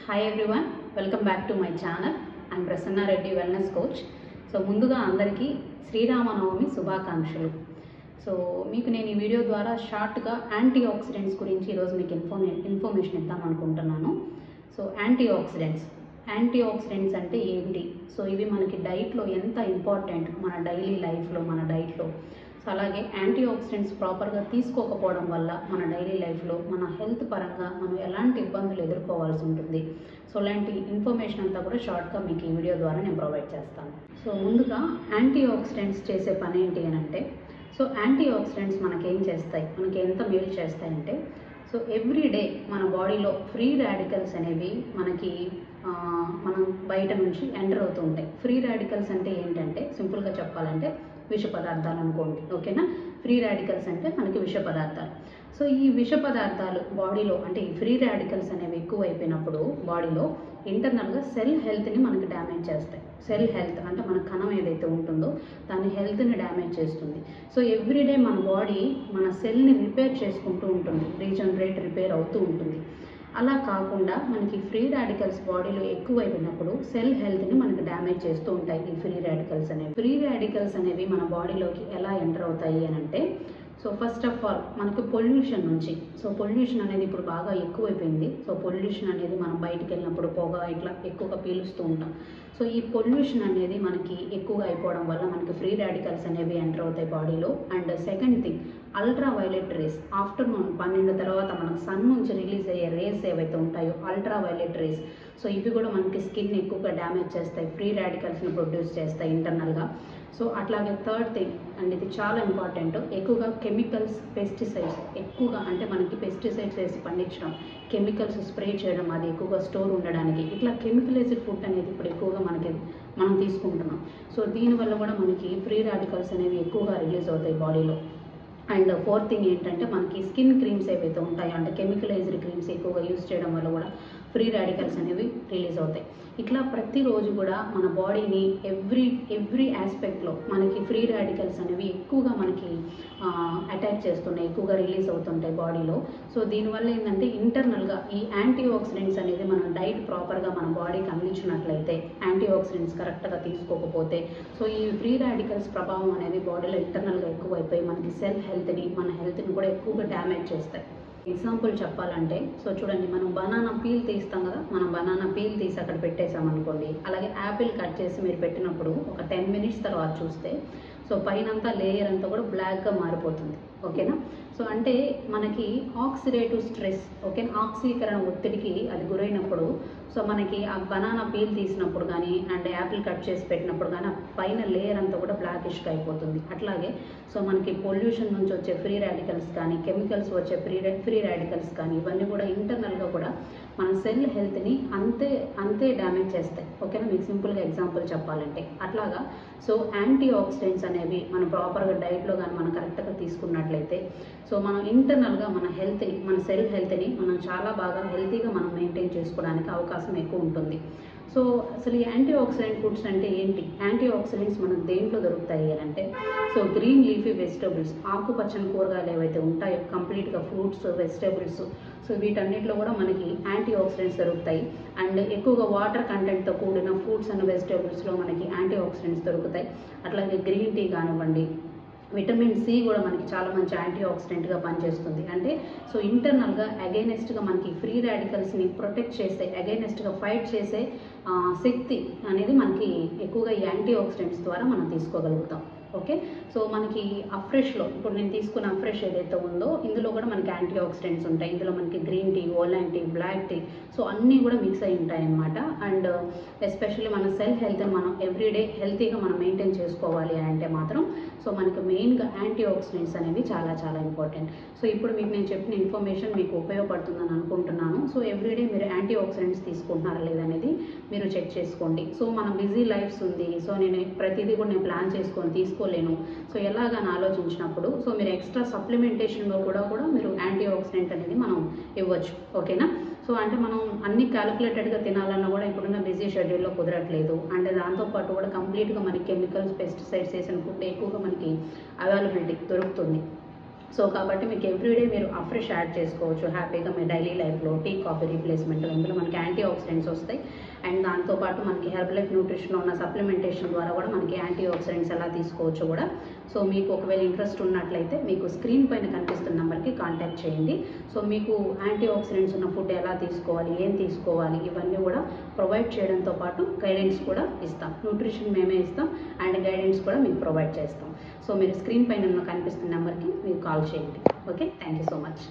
Hi everyone, welcome back to my channel. I'm Prasanna Reddy, wellness coach. So ముందుగా అందరికీ శ్రీరామనవమి శుభాకాంక్షలు. So మీకు నేను ఈ వీడియో ద్వారా షార్ట్గా యాంటీ ఆక్సిడెంట్స్ గురించి ఈరోజు మీకు ఇన్ఫర్మేషన్ ఇద్దాం అనుకుంటున్నాను. సో యాంటీ ఆక్సిడెంట్స్ అంటే ఏంటి? సో ఇవి మనకి డైట్లో ఎంత ఇంపార్టెంట్, మన డైలీ లైఫ్లో, మన డైట్లో. సో అలాగే యాంటీ ఆక్సిడెంట్స్ ప్రాపర్గా తీసుకోకపోవడం వల్ల మన డైలీ లైఫ్లో మన హెల్త్ పరంగా మనం ఎలాంటి ఇబ్బందులు ఎదుర్కోవాల్సి ఉంటుంది. సో ఇలాంటి ఇన్ఫర్మేషన్ అంతా కూడా షార్ట్గా మీకు ఈ వీడియో ద్వారా నేను ప్రొవైడ్ చేస్తాను. సో ముందుగా యాంటీ ఆక్సిడెంట్స్ చేసే పని ఏంటి అని అంటే, సో యాంటీ ఆక్సిడెంట్స్ మనకేం చేస్తాయి, మనకి ఎంత మేలు చేస్తాయంటే, సో ఎవ్రీడే మన బాడీలో ఫ్రీ రాడికల్స్ అనేవి మనకి మనం బయట నుంచి ఎంటర్ అవుతూ ఉంటాయి. ఫ్రీ రాడికల్స్ అంటే ఏంటంటే, సింపుల్గా చెప్పాలంటే విష పదార్థాలు అనుకోండి, ఓకేనా. ఫ్రీ రాడికల్స్ అంటే మనకి విష పదార్థాలు. సో ఈ విష పదార్థాలు బాడీలో అంటే ఈ ఫ్రీ రాడికల్స్ అనేవి ఎక్కువ అయిపోయినప్పుడు బాడీలో ఇంటర్నల్గా సెల్ హెల్త్ని మనకి డ్యామేజ్ చేస్తాయి. సెల్ హెల్త్ అంటే మన కణం ఏదైతే ఉంటుందో దాని హెల్త్ని డ్యామేజ్ చేస్తుంది. సో ఎవ్రీడే మన బాడీ మన సెల్ని రిపేర్ చేసుకుంటూ ఉంటుంది, రిపేర్ అవుతూ ఉంటుంది. అలా కాకుండా మనకి ఫ్రీ రాడికల్స్ బాడీలో ఎక్కువైపోయినప్పుడు సెల్ హెల్త్ని మనకి డ్యామేజ్ చేస్తూ ఉంటాయి ఈ ఫ్రీ రాడికల్స్ అనేవి మన బాడీలోకి ఎలా ఎంటర్ అవుతాయి అని అంటే, సో ఫస్ట్ ఆఫ్ ఆల్ మనకి పొల్యూషన్ నుంచి. సో పొల్యూషన్ అనేది ఇప్పుడు బాగా ఎక్కువైపోయింది. సో పొల్యూషన్ అనేది మనం బయటికి వెళ్ళినప్పుడు పొగ ఇట్లా ఎక్కువగా పీలుస్తూ ఉంటాం. సో ఈ పొల్యూషన్ అనేది మనకి ఎక్కువగా అయిపోవడం వల్ల మనకి ఫ్రీ రాడికల్స్ అనేవి ఎంటర్ అవుతాయి బాడీలో. And second thing, ultra violet rays. Afternoon 12 తర్వాత మనకు సన్ నుంచి రిలీజ్ అయ్యే రేస్ ఏవైతే ఉంటాయో అల్ట్రా వైలెట్ రేస్, సో ఇవి కూడా మనకి స్కిన్ ఎక్కువగా డ్యామేజ్ చేస్తాయి, ఫ్రీ రాడికల్స్ని ప్రొడ్యూస్ చేస్తాయి ఇంటర్నల్గా. సో అట్లాగే థర్డ్ థింగ్, అండ్ ఇది చాలా ఇంపార్టెంట్, ఎక్కువగా కెమికల్స్, పెస్టిసైడ్స్ ఎక్కువగా అంటే మనకి పెస్టిసైడ్స్ వేసి పండించడం, కెమికల్స్ స్ప్రే చేయడం, అది ఎక్కువగా స్టోర్ ఉండడానికి, ఇట్లా కెమికలైజ్డ్ ఫుడ్ అనేది ఇప్పుడు ఎక్కువగా మనం తీసుకుంటున్నాం. సో దీనివల్ల కూడా మనకి ఫ్రీ రాడికల్స్ అనేవి ఎక్కువగా రిలీజ్ అవుతాయి బాడీలో. అండ్ ఫోర్త్ థింగ్ ఏంటంటే, మనకి స్కిన్ క్రీమ్స్ ఏవైతే ఉంటాయో అంటే కెమికలైజ్డ్ క్రీమ్స్ ఎక్కువగా యూస్ చేయడం వల్ల కూడా ఫ్రీ రాడికల్స్ అనేవి రిలీజ్ అవుతాయి. ఇట్లా ప్రతిరోజు కూడా మన బాడీని ఎవ్రీ ఆస్పెక్ట్లో మనకి ఫ్రీ రాడికల్స్ అనేవి ఎక్కువగా మనకి అటాక్ చేస్తున్నాయి, ఎక్కువగా రిలీజ్ అవుతుంటాయి బాడీలో. సో దీనివల్ల ఏంటంటే ఇంటర్నల్గా ఈ యాంటీ ఆక్సిడెంట్స్ అనేది మనం డైట్ ప్రాపర్గా మన బాడీకి అందించినట్లయితే, యాంటీ ఆక్సిడెంట్స్ కరెక్ట్గా తీసుకోకపోతే, సో ఈ ఫ్రీ రాడికల్స్ ప్రభావం అనేది బాడీలో ఇంటర్నల్గా ఎక్కువైపోయి మనకి సెల్ హెల్త్ని, మన హెల్త్ని కూడా ఎక్కువగా డ్యామేజ్ చేస్తాయి. ఎగ్జాంపుల్ చెప్పాలంటే, సో చూడండి, మనం బనానా పీల్ తీస్తాం కదా, మనం బనానా పీల్ తీసి అక్కడ పెట్టేసామనుకోండి, అలాగే యాపిల్ కట్ చేసి మీరు పెట్టినప్పుడు ఒక 10 మినిట్స్ తర్వాత చూస్తే సో పైనంతా లేయర్ అంతా కూడా బ్లాక్గా మారిపోతుంది, ఓకేనా. సో అంటే మనకి ఆక్సిడేటివ్ స్ట్రెస్, ఓకేనా, ఆక్సీకరణ ఒత్తిడికి అది గురైనప్పుడు సో మనకి ఆ బనానా పీల్ తీసినప్పుడు కానీ అండ్ యాపిల్ కట్ చేసి పెట్టినప్పుడు కానీ ఆ పైన లేయర్ అంతా కూడా బ్లాకిష్గా అయిపోతుంది. అట్లాగే సో మనకి పొల్యూషన్ నుంచి వచ్చే ఫ్రీ రాడికల్స్ కానీ, కెమికల్స్ వచ్చే ఫ్రీ రాడికల్స్ కానీ, ఇవన్నీ కూడా ఇంటర్నల్గా కూడా మన సెల్ హెల్త్ని అంతే డ్యామేజ్ చేస్తాయి, ఓకేనా. మీకు సింపుల్గా ఎగ్జాంపుల్ చెప్పాలంటే అట్లాగా. సో యాంటీ ఆక్సిడెంట్స్ అనేవి మనం ప్రాపర్గా డైట్లో కానీ మనం కరెక్ట్గా తీసుకున్నట్లయితే సో మనం ఇంటర్నల్గా మన హెల్త్ని, మన సెల్ హెల్త్ని మనం చాలా బాగా హెల్తీగా మనం మెయింటైన్ చేసుకోవడానికి అవకాశం ఎక్కువ ఉంటుంది. సో అసలు ఈ యాంటీ ఆక్సిడెంట్ ఫుడ్స్ అంటే ఏంటి? యాంటీ ఆక్సిడెంట్స్ మనకు దేంట్లో దొరుకుతాయి అని అంటే, సో గ్రీన్ లీఫీ వెజిటబుల్స్, ఆకుపచ్చని కూరగాయలు ఏవైతే ఉంటాయో కంప్లీట్గా, ఫ్రూట్స్, వెజిటబుల్స్, సో వీటన్నిటిలో కూడా మనకి యాంటీ ఆక్సిడెంట్స్ దొరుకుతాయి. అండ్ ఎక్కువగా వాటర్ కంటెంట్తో కూడిన ఫ్రూట్స్ అండ్ వెజిటబుల్స్లో మనకి యాంటీ ఆక్సిడెంట్స్ దొరుకుతాయి. అట్లాగే గ్రీన్ టీ కానివ్వండి, విటమిన్ సి కూడా మనకి చాలా మంచి యాంటీ ఆక్సిడెంట్గా పనిచేస్తుంది. అంటే సో ఇంటర్నల్గా అగైనెస్ట్గా మనకి ఫ్రీ రాడికల్స్ని ప్రొటెక్ట్ చేసే, అగైనెస్ట్గా ఫైట్ చేసే శక్తి అనేది మనకి ఎక్కువగా ఈ యాంటీ ఆక్సిడెంట్స్ ద్వారా మనం తీసుకోగలుగుతాం, ఓకే. సో మనకి అఫ్రెష్లో ఇప్పుడు నేను తీసుకున్న అఫ్రెష్ ఏదైతే ఉందో ఇందులో కూడా మనకి యాంటీ ఆక్సిడెంట్స్ ఉంటాయి. ఇందులో మనకి green tea, oolong tea, black tea, so అన్నీ కూడా మిక్స్ అయి ఉంటాయి అన్నమాట. అండ్ ఎస్పెషల్లీ మన సెల్ హెల్త్ని మనం ఎవ్రీడే హెల్తీగా మనం మెయింటైన్ చేసుకోవాలి అంటే మాత్రం సో మనకి మెయిన్గా యాంటీ ఆక్సిడెంట్స్ అనేవి చాలా చాలా ఇంపార్టెంట్. సో ఇప్పుడు మీకు నేను చెప్పిన ఇన్ఫర్మేషన్ మీకు ఉపయోగపడుతుందని అనుకుంటున్నాను. సో ఎవ్రీడే మీరు యాంటీ ఆక్సిడెంట్స్ తీసుకుంటున్నారా లేదనేది మీరు చెక్ చేసుకోండి. సో మన బిజీ లైఫ్స్ ఉంది, సో నేను ప్రతిదీ కూడా నేను ప్లాన్ చేసుకొని తీసుకోలేను, సో ఎలాగని ఆలోచించినప్పుడు సో మీరు ఎక్స్ట్రా సప్లిమెంటేషన్లో కూడా మీరు యాంటీ ఆక్సిడెంట్ అనేది మనం ఇవ్వచ్చు, ఓకేనా. సో అంటే మనం అన్ని క్యాలిక్యులేటెడ్గా తినాలన్నా కూడా ఇప్పుడున్న బిజీ షెడ్యూల్లో కుదరట్లేదు. అండ్ దాంతోపాటు కూడా కంప్లీట్గా మనకి కెమికల్స్, పెస్టిసైడ్స్ వేసిన ఫుడ్ ఎక్కువగా మనకి అవైలబిలిటీ దొరుకుతుంది. సో కాబట్టి మీకు ఎవ్రీడే మీరు అఫ్రెష్ యాడ్ చేసుకోవచ్చు హ్యాపీగా మీ డైలీ లైఫ్లో. టీ కాఫీ రీప్లేస్మెంట్ ఇందులో మనకి యాంటీ ఆక్సిడెంట్స్ వస్తాయి. అండ్ దాంతోపాటు మనకి హెర్బలైఫ్ న్యూట్రిషన్లో ఉన్న సప్లిమెంటేషన్ ద్వారా కూడా మనకి యాంటీ ఆక్సిడెంట్స్ ఎలా తీసుకోవచ్చు కూడా. సో మీకు ఒకవేళ ఇంట్రెస్ట్ ఉన్నట్లయితే మీకు స్క్రీన్ పైన కనిపిస్తున్న నెంబర్కి కాంటాక్ట్ చేయండి. సో మీకు యాంటీ ఆక్సిడెంట్స్ ఉన్న ఫుడ్ ఎలా తీసుకోవాలి, ఏం తీసుకోవాలి, ఇవన్నీ కూడా ప్రొవైడ్ చేయడంతో పాటు గైడెన్స్ కూడా ఇస్తాం. న్యూట్రిషన్ మేమే ఇస్తాం అండ్ గైడెన్స్ కూడా మీకు ప్రొవైడ్ చేస్తాం. సో మీరు స్క్రీన్ పైన కనిపిస్తున్న నెంబర్కి మీరు కాల్ చేయండి. Okay, thank you so much.